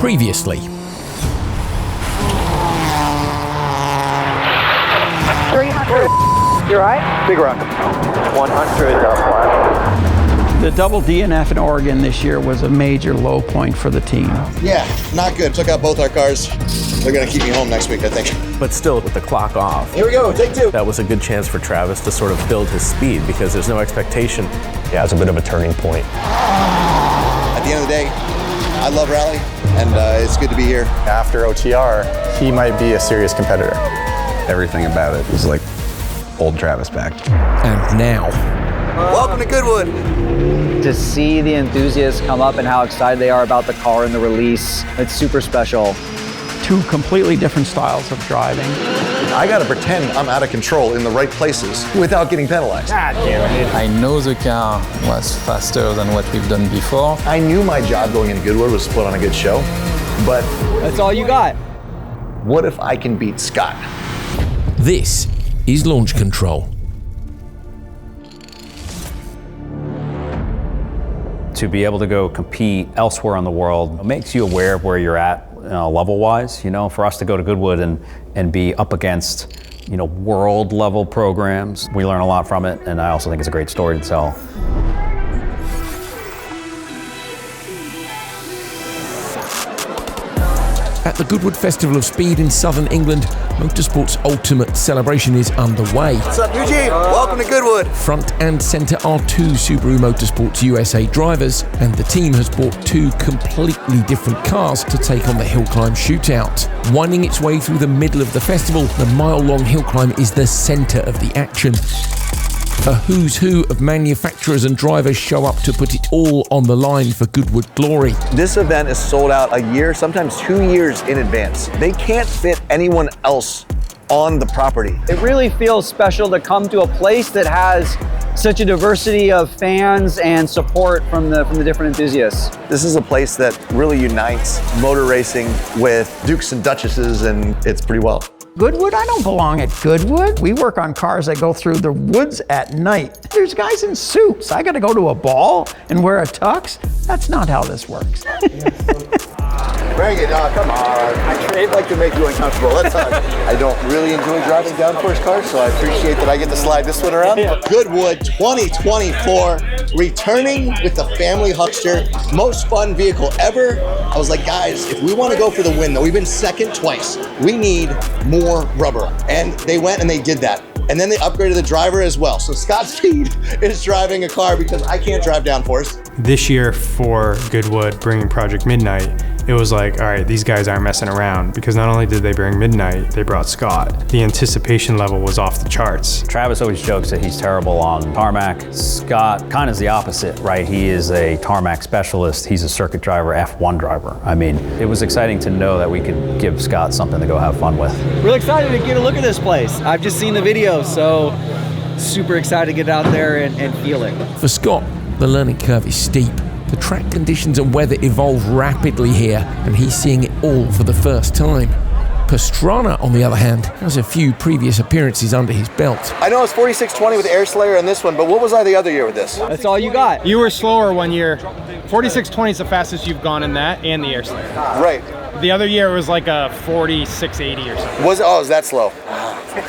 Previously. 300. You right? Big rock. 100. The double DNF in Oregon this year was a major low point for the team. Yeah, not good. Took out both our cars. They're going to keep me home next week, I think. But still, with the clock off. Here we go, take two. That was a good chance for Travis to sort of build his speed because there's no expectation. Yeah, it's a bit of a turning point. At the end of the day, I love rally, and it's good to be here. After OTR, he might be a serious competitor. Everything about it was like old Travis back. And now. Welcome to Goodwood. To see the enthusiasts come up and how excited they are about the car and the release, it's super special. Two completely different styles of driving. I got to pretend I'm out of control in the right places without getting penalized. God damn it. I know the car was faster than what we've done before. I knew my job going into Goodwood was to put on a good show, but That's all you got. what if I can beat Scott? This is Launch Control. To be able to go compete elsewhere in the world makes you aware of where you're at level-wise. You know, for us to go to Goodwood and be up against, world-level programs, we learn a lot from it, and I also think it's a great story to tell. At the Goodwood Festival of Speed in southern England, motorsport's ultimate celebration is underway. What's up, Eugene? Welcome to Goodwood. Front and centre are two Subaru Motorsports USA drivers, and the team has bought two completely different cars to take on the Hillclimb Shootout. Winding its way through the middle of the festival, the mile-long hill climb is the centre of the action. A who's who of manufacturers and drivers show up to put it all on the line for Goodwood glory. This event is sold out a year, sometimes 2 years in advance. They can't fit anyone else on the property. It really feels special to come to a place that has such a diversity of fans and support from the different enthusiasts. This is a place that really unites motor racing with dukes and duchesses, and it's pretty well. Goodwood? I don't belong at Goodwood. We work on cars that go through the woods at night. There's guys in suits. I got to go to a ball and wear a tux? That's not how this works. Bring it on, come on. I'd like to make you uncomfortable. That's all. I don't really enjoy driving downforce cars, so I appreciate that I get to slide this one around. Goodwood 2024, returning with the Family Huckster, most fun vehicle ever. I was like, guys, if we want to go for the win, though, we've been second twice. We need more rubber. And they went and they did that. And then they upgraded the driver as well. So Scott Speed is driving a car because I can't drive downforce. This year for Goodwood bringing Project Midnight, it was like, all right, these guys aren't messing around, because not only did they bring Midnight, they brought Scott. The anticipation level was off the charts. Travis always jokes that he's terrible on tarmac. Scott kind of is the opposite, right? He is a tarmac specialist. He's a circuit driver, F1 driver. I mean, it was exciting to know that we could give Scott something to go have fun with. Really excited to get a look at this place. I've just seen the video, so super excited to get out there and feel it. For Scott, the learning curve is steep. The track conditions and weather evolve rapidly here, and he's seeing it all for the first time. Pastrana, on the other hand, has a few previous appearances under his belt. I know it's 4620 with the Air Slayer in this one, but what was I the other year with this? That's all you got. You were slower one year. 4620 is the fastest you've gone in that and the Air Slayer. Right. The other year was like a 4680 or something. Is that slow?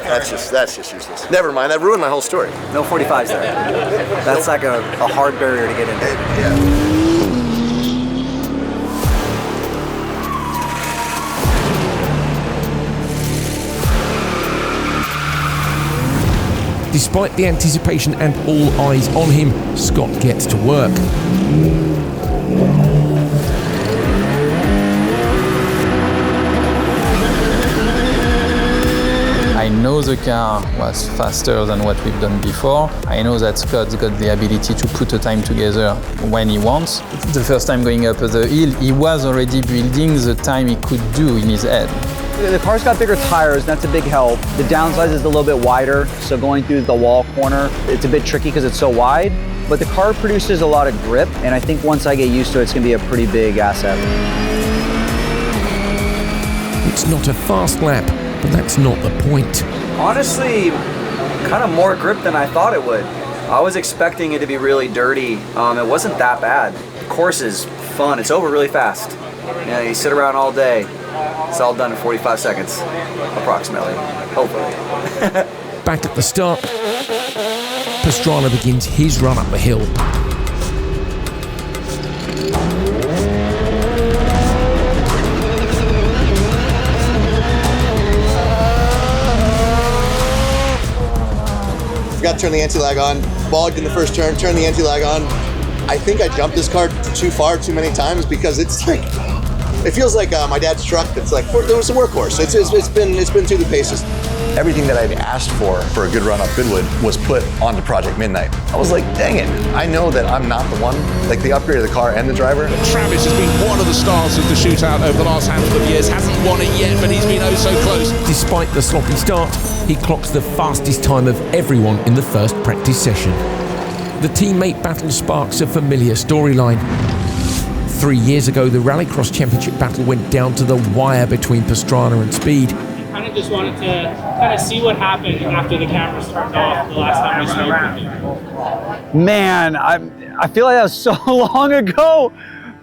That's just useless. Never mind, that ruined my whole story. No 45s there. That's like a hard barrier to get into. Yeah. Despite the anticipation and all eyes on him, Scott gets to work. I know the car was faster than what we've done before. I know that Scott's got the ability to put a time together when he wants. The first time going up the hill, he was already building the time he could do in his head. The car's got bigger tires, and that's a big help. The downside is a little bit wider, so going through the wall corner, it's a bit tricky because it's so wide. But the car produces a lot of grip, and I think once I get used to it, it's going to be a pretty big asset. It's not a fast lap, but that's not the point. Honestly, kind of more grip than I thought it would. I was expecting it to be really dirty. It wasn't that bad. The course is fun. It's over really fast. Yeah, you sit around all day. It's all done in 45 seconds, approximately, hopefully. Back at the start, Pastrana begins his run up the hill. Forgot to turn the anti-lag on, bogged in the first turn, turned the anti-lag on. I think I jumped this car too far too many times because it's like, it feels like my dad's truck that's like, there was a workhorse. It's been through the paces. Everything that I'd asked for a good run up Goodwood was put onto Project Midnight. I was like, dang it, I know that I'm not the one. Like the upgrade of the car and the driver. Travis has been one of the stars of the shootout over the last handful of years. Hasn't won it yet, but he's been oh so close. Despite the sloppy start, he clocks the fastest time of everyone in the first practice session. The teammate battle sparks a familiar storyline. 3 years ago, the Rallycross Championship battle went down to the wire between Pastrana and Speed. Kind of just wanted to kind of see what happened after the cameras turned off the last time we spoke with you. Man, I feel like that was so long ago.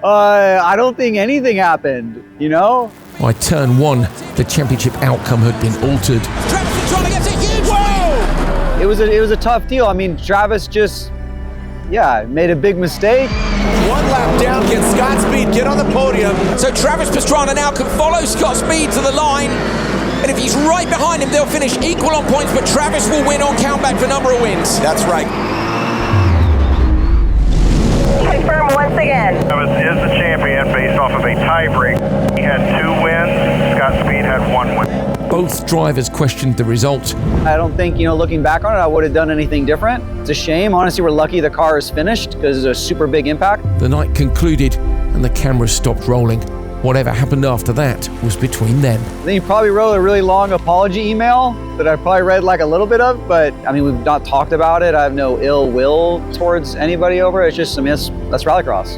I don't think anything happened, you know? By turn one, the championship outcome had been altered. Travis Pastrana gets a huge whoa! It was a tough deal. I mean, Travis just, made a big mistake. One lap down, can Scott Speed get on the podium? So Travis Pastrana now can follow Scott Speed to the line. And if he's right behind him, they'll finish equal on points, but Travis will win on countback for number of wins. That's right. Confirm once again. Travis is the champion based off of a tie break. He had 2 wins, Scott Speed had 1 win. Both drivers questioned the result. I don't think, looking back on it, I would have done anything different. It's a shame. Honestly, we're lucky the car is finished because it's a super big impact. The night concluded and the cameras stopped rolling. Whatever happened after that was between them. Then he probably wrote a really long apology email that I probably read like a little bit of, but I mean, we've not talked about it. I have no ill will towards anybody over it. It's just, that's Rallycross.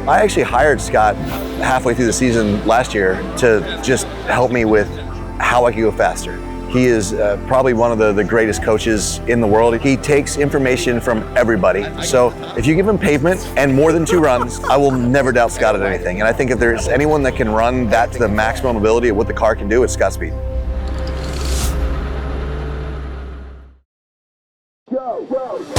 I actually hired Scott halfway through the season last year to just help me with how I could go faster. He is probably one of the greatest coaches in the world. He takes information from everybody. So if you give him pavement and more than 2 runs, I will never doubt Scott at anything. And I think if there's anyone that can run that to the maximum ability of what the car can do, it's Scott Speed.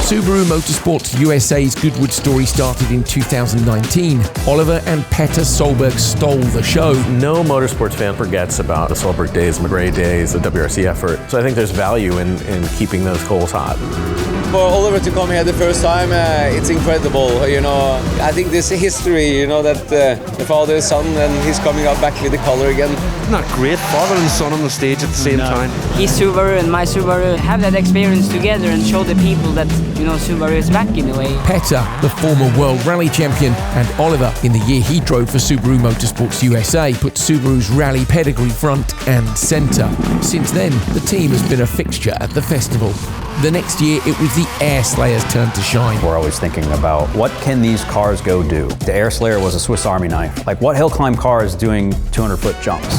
Subaru Motorsports USA's Goodwood story started in 2019. Oliver and Petter Solberg stole the show. No motorsports fan forgets about the Solberg days, McRae days, the WRC effort. So I think there's value in keeping those coals hot. For Oliver to come here the first time, it's incredible. I think there's a history, that the father and son, and he's coming out back with the color again. Not great, father and son on the stage at the same time. His Subaru and my Subaru have that experience together and show the people that, Subaru is back in a way. Petter, the former World Rally Champion, and Oliver, in the year he drove for Subaru Motorsports USA, put Subaru's rally pedigree front and centre. Since then, the team has been a fixture at the festival. The next year, it was the Air Slayer's turn to shine. We're always thinking about what can these cars go do? The Air Slayer was a Swiss Army knife. Like, what Hillclimb car is doing 200-foot jumps?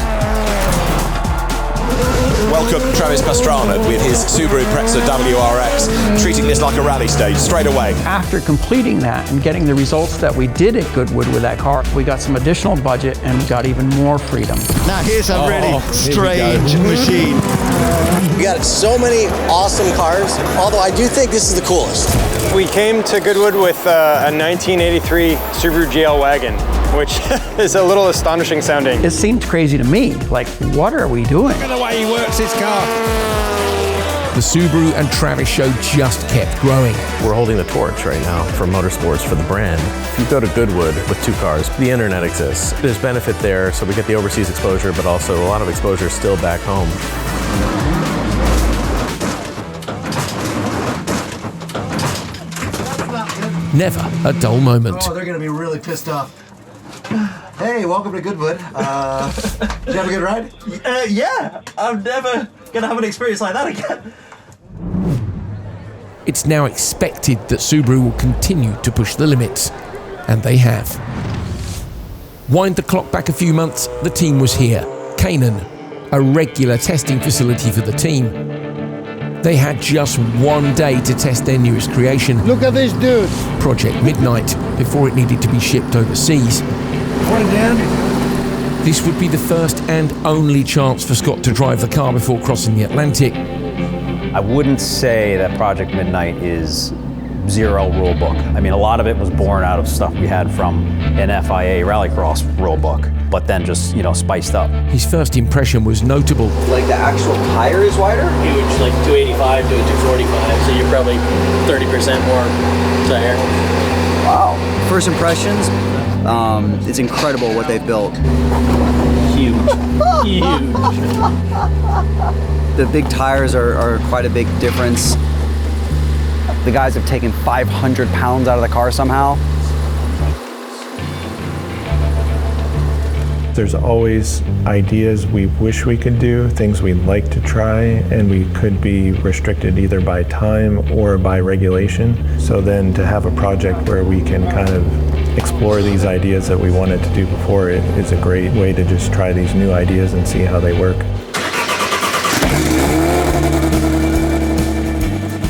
Welcome Travis Pastrana with his Subaru Impreza WRX, treating this like a rally stage straight away. After completing that and getting the results that we did at Goodwood with that car, we got some additional budget and we got even more freedom. Now here's a really strange machine. We got so many awesome cars, although I do think this is the coolest. We came to Goodwood with a 1983 Subaru GL wagon, which is a little astonishing sounding. It seemed crazy to me. Like, what are we doing? Look at the way he works his car. The Subaru and Travis show just kept growing. We're holding the torch right now for motorsports for the brand. If you go to Goodwood with 2 cars, the internet exists. There's benefit there, so we get the overseas exposure, but also a lot of exposure still back home. Never a dull moment. Oh, they're going to be really pissed off. Hey, welcome to Goodwood. Did you have a good ride? Yeah, I'm never going to have an experience like that again. It's now expected that Subaru will continue to push the limits, and they have. Wind the clock back a few months, the team was here. Canaan, a regular testing facility for the team. They had just one day to test their newest creation. Look at this dude. Project Midnight, before it needed to be shipped overseas. What again? This would be the first and only chance for Scott to drive the car before crossing the Atlantic. I wouldn't say that Project Midnight is zero rule book. I mean, a lot of it was born out of stuff we had from an FIA rallycross rule book, but then just, you know, spiced up. His first impression was notable. Like the actual tire is wider? Huge, like 285 to a 245, so you're probably 30% more tire. Wow. First impressions, it's incredible what they've built. Huge, huge. The big tires are quite a big difference. The guys have taken 500 pounds out of the car somehow. There's always ideas we wish we could do, things we'd like to try, and we could be restricted either by time or by regulation. So then to have a project where we can kind of explore these ideas that we wanted to do before, it is a great way to just try these new ideas and see how they work.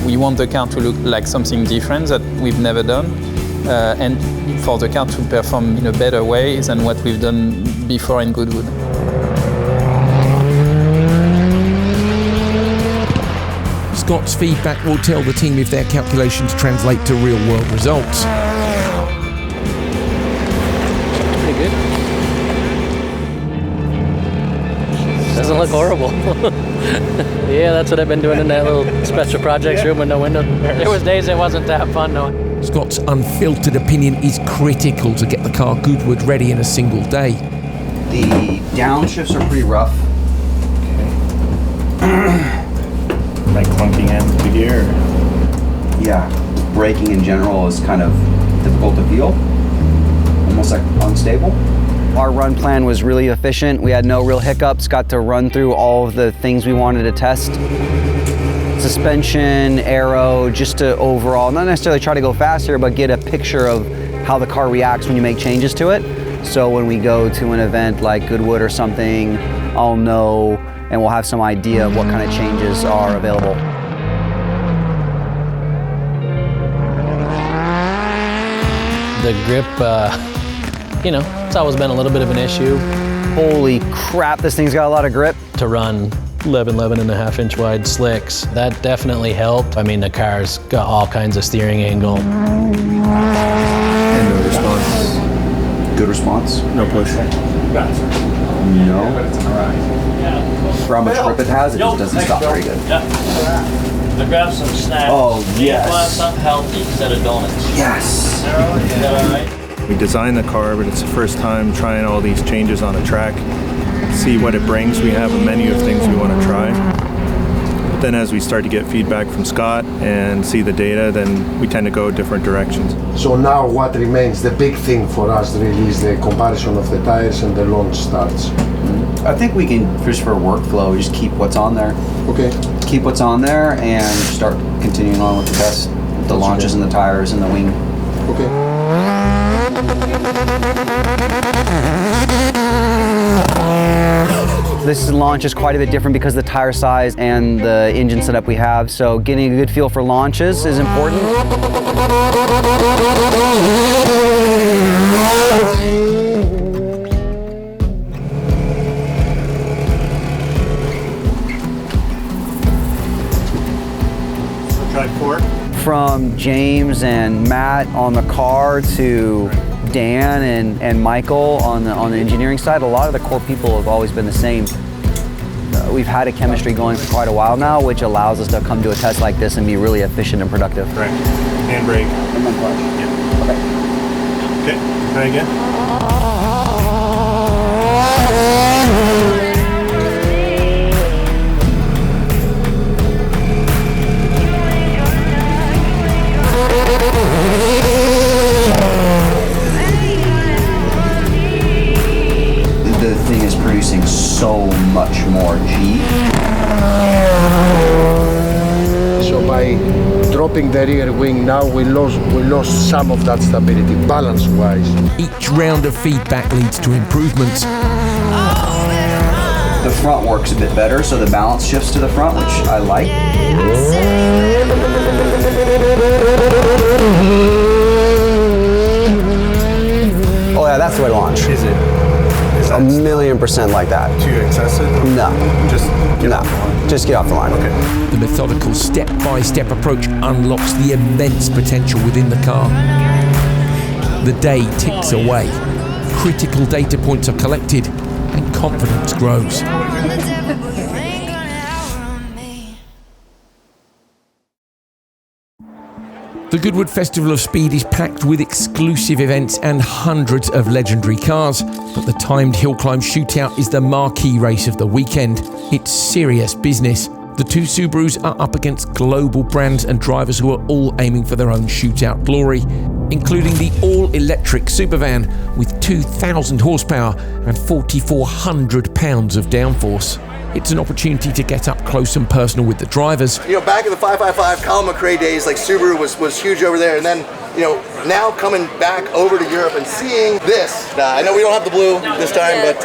We want the car to look like something different that we've never done, and for the car to perform in a better way than what we've done before in Goodwood. Scott's feedback will tell the team if their calculations translate to real-world results. Pretty good. Doesn't look horrible. Yeah, that's what I've been doing in that little special projects room with no window. There was days it wasn't that fun though. Scott's unfiltered opinion is critical to get the car Goodwood ready in a single day. The downshifts are pretty rough. Like clunking ends of the gear? Yeah, braking in general is kind of difficult to feel, almost like unstable. Our run plan was really efficient. We had no real hiccups, got to run through all of the things we wanted to test. Suspension, aero, just to overall, not necessarily try to go faster, but get a picture of how the car reacts when you make changes to it. So when we go to an event like Goodwood or something, I'll know and we'll have some idea of what kind of changes are available. The grip, you know, it's always been a little bit of an issue. Holy crap, this thing's got a lot of grip. To run 11.5 inch wide slicks, that definitely helped. I mean, the car's got all kinds of steering angle. And no response? Good response? No push? No. For how much grip it has, it just doesn't stop very good. I grabbed some snacks. Oh, yes. You want something healthy instead of donuts. Yes. Is that all right? We designed the car, but it's the first time trying all these changes on a track. See what it brings. We have a menu of things we want to try. But then as we start to get feedback from Scott and see the data, then we tend to go different directions. So now what remains, the big thing for us really is the comparison of the tires and the launch starts. I think we can, just for workflow, just keep what's on there. Okay. Keep what's on there and start continuing on with the test, the launches and the tires and the wing. Okay. This launch is quite a bit different because of the tire size and the engine setup we have, so getting a good feel for launches is important. Drive fork. From James and Matt on the car to Dan and Michael on the engineering side, a lot of the core people have always been the same. We've had a chemistry going for quite a while now, which allows us to come to a test like this and be really efficient and productive. Right. And brake. And then clutch. Yeah. Okay. Okay. Try again. The thing is producing so much more G. So by dropping the rear wing now, we lost some of that stability, balance-wise. Each round of feedback leads to improvements. The the front works a bit better, so the balance shifts to the front, which I like. Oh yeah, that's the way to launch. Is it? Is that 1,000,000% like that. too excessive? No. Just get off the line. Just get off the line. Okay. The methodical step-by-step approach unlocks the immense potential within the car. The day ticks away. Critical data points are collected and confidence grows. The Goodwood Festival of Speed is packed with exclusive events and hundreds of legendary cars, but the timed Hillclimb Shootout is the marquee race of the weekend. It's serious business. The two Subarus are up against global brands and drivers who are all aiming for their own shootout glory, including the all-electric Supervan with 2,000 horsepower and 4,400 pounds of downforce. It's an opportunity to get up close and personal with the drivers. You know, back in the 555 Colin McRae days, like Subaru was huge over there, and then, you know, now coming back over to Europe and seeing this. I know we don't have the blue this time, but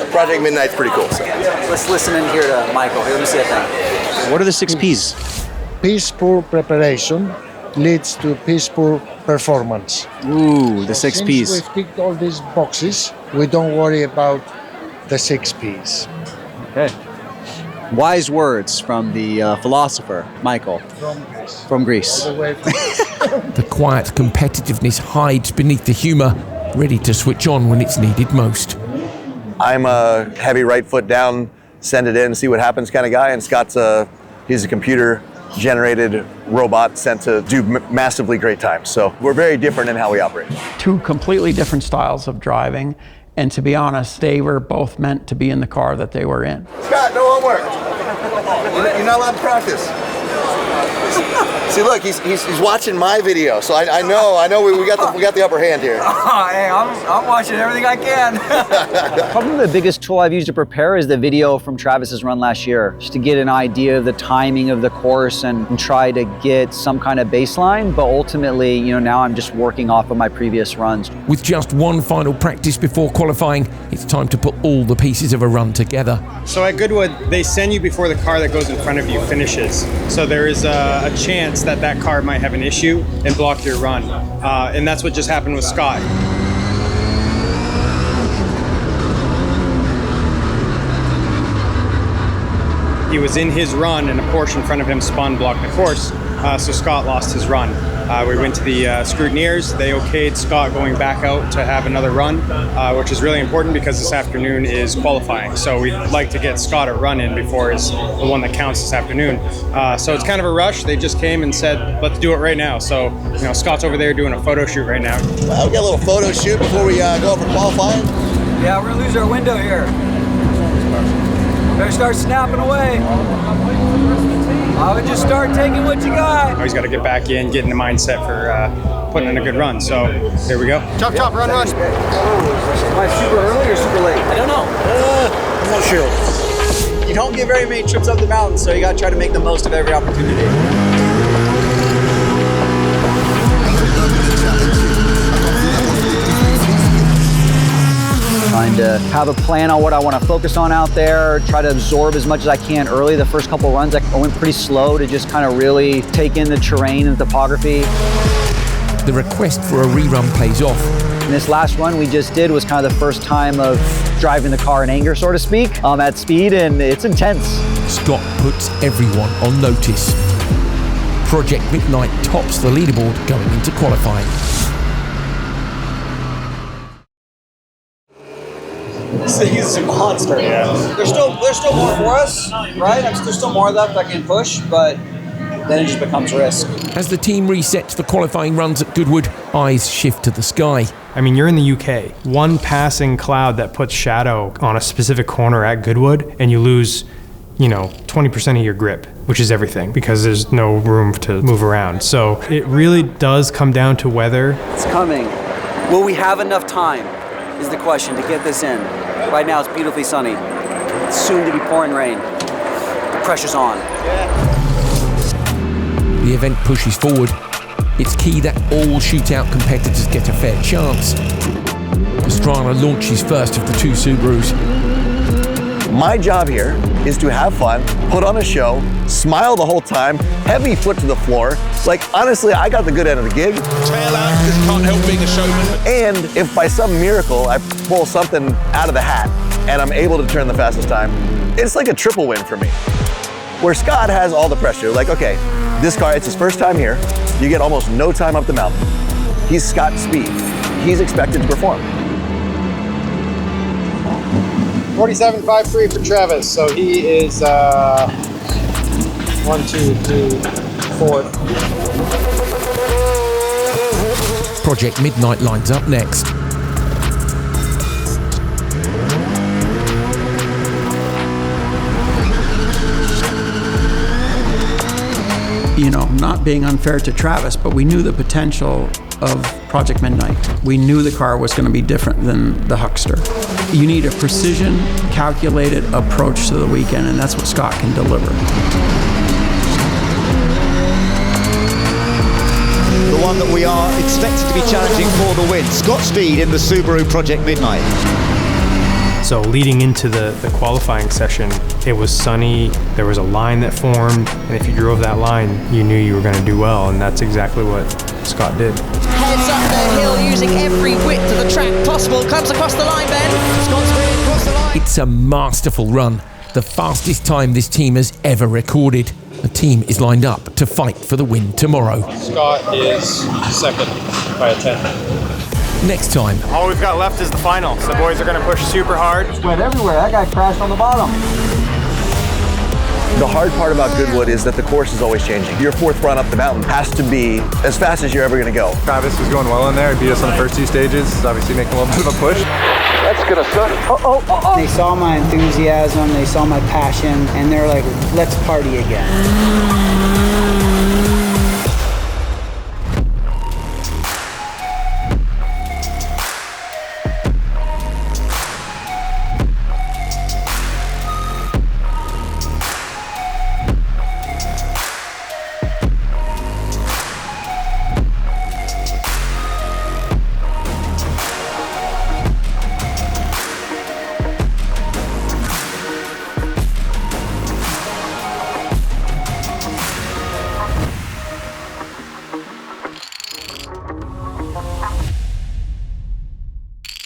Project Midnight's pretty cool. So. Let's listen in here to Michael. Here, let me see that thing. What are the 6 P's? Peaceful preparation leads to peaceful performance. Ooh, the 6 P's. Since we've ticked all these boxes, we don't worry about the 6 P's. Okay. Wise words from the philosopher, Michael. From Greece. The quiet competitiveness hides beneath the humour, ready to switch on when it's needed most. I'm a heavy right foot down, send it in, see what happens kind of guy, and Scott's he's a computer-generated robot sent to do massively great times. So we're very different in how we operate. Two completely different styles of driving. And to be honest, they were both meant to be in the car that they were in. Scott, no homework. You're not allowed to practice. See, look, he's watching my video, so I know we got the upper hand here. Oh, hey, I'm watching everything I can. Probably the biggest tool I've used to prepare is the video from Travis's run last year, just to get an idea of the timing of the course and try to get some kind of baseline. But ultimately, you know, now I'm just working off of my previous runs. With just one final practice before qualifying, it's time to put all the pieces of a run together. So at Goodwood, they send you before the car that goes in front of you finishes. So there is a chance that car might have an issue and block your run. And that's what just happened with Scott. He was in his run and a Porsche in front of him spun, blocked the course, so Scott lost his run. We went to the scrutineers. They okayed Scott going back out to have another run, which is really important because this afternoon is qualifying. So we'd like to get Scott a run in before the one that counts this afternoon. So it's kind of a rush. They just came and said, let's do it right now. So, you know, Scott's over there doing a photo shoot right now. We got a little photo shoot before we go out for qualifying. Yeah, we're gonna lose our window here. Better start snapping away. I would just start taking what you got. He's got to get back in, get in the mindset for putting in a good run. So here we go. Chop, chop, run, rush. Am I super early or super late? I don't know. I'm not sure. You don't get very many trips up the mountain, so you got to try to make the most of every opportunity. Trying to have a plan on what I want to focus on out there, try to absorb as much as I can early. The first couple runs, I went pretty slow to just kind of really take in the terrain and the topography. The request for a rerun pays off. And this last run we just did was kind of the first time of driving the car in anger, so to speak, at speed, and it's intense. Scott puts everyone on notice. Project Midnight tops the leaderboard going into qualifying. This thing is a monster. Yeah. There's still more for us, right? There's still more left I can push, but then it just becomes risk. As the team resets for qualifying runs at Goodwood, eyes shift to the sky. I mean, you're in the UK. One passing cloud that puts shadow on a specific corner at Goodwood, and you lose, 20% of your grip, which is everything, because there's no room to move around. So it really does come down to weather. It's coming. Will we have enough time, is the question, to get this in. Right now it's beautifully sunny. It's soon to be pouring rain. The pressure's on. The event pushes forward. It's key that all shootout competitors get a fair chance. Pastrana launches first of the two Subarus. My job here is to have fun, put on a show, smile the whole time, heavy foot to the floor. Like, honestly, I got the good end of the gig. Tail out because can't help being a showman. And if by some miracle I pull something out of the hat and I'm able to turn the fastest time, it's like a triple win for me. Where Scott has all the pressure, like, okay, this car, it's his first time here. You get almost no time up the mountain. He's Scott Speed. He's expected to perform. 47.53 for Travis, so he is 1, 2, 3, 4. Project Midnight lines up next. You know, not being unfair to Travis, but we knew the potential of Project Midnight. We knew the car was going to be different than the Huckster. You need a precision, calculated approach to the weekend, and that's what Scott can deliver. The one that we are expected to be challenging for the win, Scott Speed in the Subaru Project Midnight. So leading into the qualifying session, it was sunny, there was a line that formed, and if you drove that line, you knew you were going to do well, and that's exactly what Scott did. Heads up the hill using every width of the track possible, comes across the line then. Scott's way across the line. It's a masterful run, the fastest time this team has ever recorded. The team is lined up to fight for the win tomorrow. Scott is second by a 10. Next time. All we've got left is the final. So the boys are going to push super hard. Went everywhere. That guy crashed on the bottom. The hard part about Goodwood is that the course is always changing. Your fourth run up the mountain has to be as fast as you're ever going to go. Travis was going well in there. He beat us on the first 2 stages. He's obviously making a little bit of a push. That's going to suck. They saw my enthusiasm, they saw my passion, and they're like, let's party again.